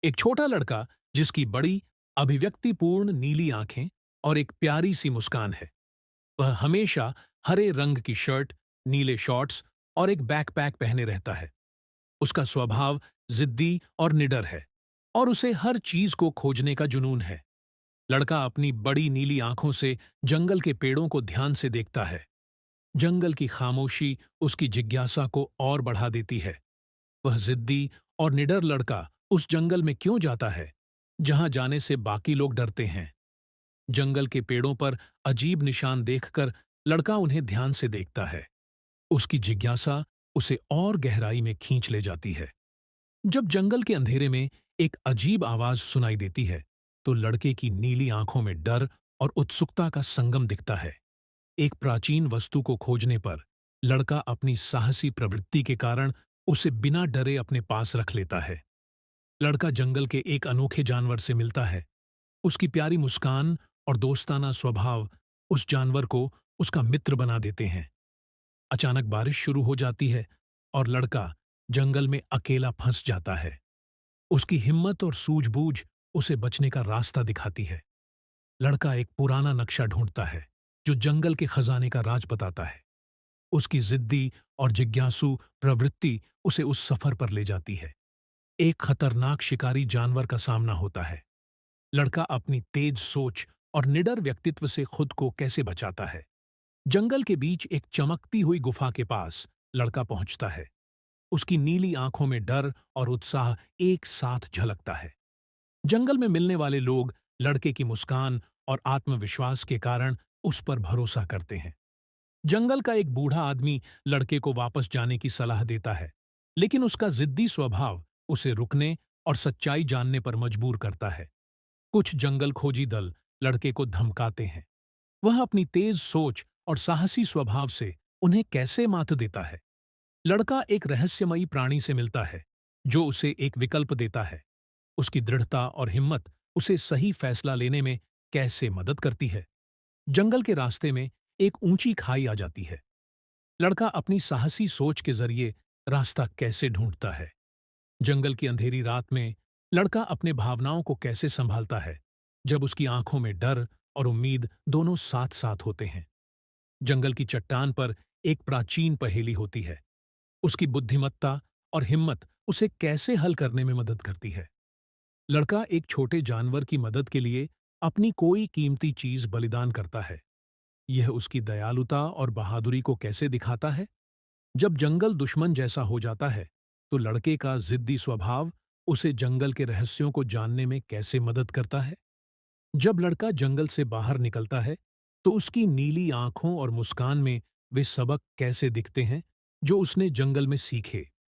एक छोटा लड़का जिसकी बड़ी अभिव्यक्तिपूर्ण नीली आंखें और एक प्यारी सी मुस्कान है। वह हमेशा हरे रंग की शर्ट, नीले शॉर्ट्स और एक बैकपैक पहने रहता है। उसका स्वभाव जिद्दी और निडर है और उसे हर चीज को खोजने का जुनून है। लड़का अपनी बड़ी नीली आंखों से जंगल के पेड़ों को ध्यान से देखता है। जंगल की खामोशी उसकी जिज्ञासा को और बढ़ा देती है। वह जिद्दी और निडर लड़का उस जंगल में क्यों जाता है जहां जाने से बाकी लोग डरते हैं। जंगल के पेड़ों पर अजीब निशान देखकर लड़का उन्हें ध्यान से देखता है। उसकी जिज्ञासा उसे और गहराई में खींच ले जाती है। जब जंगल के अंधेरे में एक अजीब आवाज सुनाई देती है तो लड़के की नीली आंखों में डर और उत्सुकता का संगम दिखता है। एक प्राचीन वस्तु को खोजने पर लड़का अपनी साहसी प्रवृत्ति के कारण उसे बिना डरे अपने पास रख लेता है। लड़का जंगल के एक अनोखे जानवर से मिलता है। उसकी प्यारी मुस्कान और दोस्ताना स्वभाव उस जानवर को उसका मित्र बना देते हैं। अचानक बारिश शुरू हो जाती है और लड़का जंगल में अकेला फंस जाता है। उसकी हिम्मत और सूझबूझ उसे बचने का रास्ता दिखाती है। लड़का एक पुराना नक्शा ढूंढता है जो जंगल के खजाने का राज बताता है। उसकी जिद्दी और जिज्ञासु प्रवृत्ति उसे उस सफर पर ले जाती है। एक खतरनाक शिकारी जानवर का सामना होता है। लड़का अपनी तेज सोच और निडर व्यक्तित्व से खुद को कैसे बचाता है। जंगल के बीच एक चमकती हुई गुफा के पास लड़का पहुंचता है। उसकी नीली आंखों में डर और उत्साह एक साथ झलकता है। जंगल में मिलने वाले लोग लड़के की मुस्कान और आत्मविश्वास के कारण उस पर भरोसा करते हैं। जंगल का एक बूढ़ा आदमी लड़के को वापस जाने की सलाह देता है, लेकिन उसका जिद्दी स्वभाव उसे रुकने और सच्चाई जानने पर मजबूर करता है। कुछ जंगल खोजी दल लड़के को धमकाते हैं। वह अपनी तेज सोच और साहसी स्वभाव से उन्हें कैसे मात देता है। लड़का एक रहस्यमयी प्राणी से मिलता है जो उसे एक विकल्प देता है। उसकी दृढ़ता और हिम्मत उसे सही फैसला लेने में कैसे मदद करती है। जंगल के रास्ते में एक ऊंची खाई आ जाती है। लड़का अपनी साहसी सोच के जरिए रास्ता कैसे ढूंढता है। जंगल की अंधेरी रात में लड़का अपने भावनाओं को कैसे संभालता है जब उसकी आंखों में डर और उम्मीद दोनों साथ साथ होते हैं। जंगल की चट्टान पर एक प्राचीन पहेली होती है। उसकी बुद्धिमत्ता और हिम्मत उसे कैसे हल करने में मदद करती है। लड़का एक छोटे जानवर की मदद के लिए अपनी कोई कीमती चीज बलिदान करता है। यह उसकी दयालुता और बहादुरी को कैसे दिखाता है। जब जंगल दुश्मन जैसा हो जाता है तो लड़के का जिद्दी स्वभाव उसे जंगल के रहस्यों को जानने में कैसे मदद करता है। जब लड़का जंगल से बाहर निकलता है तो उसकी नीली आंखों और मुस्कान में वे सबक कैसे दिखते हैं जो उसने जंगल में सीखे।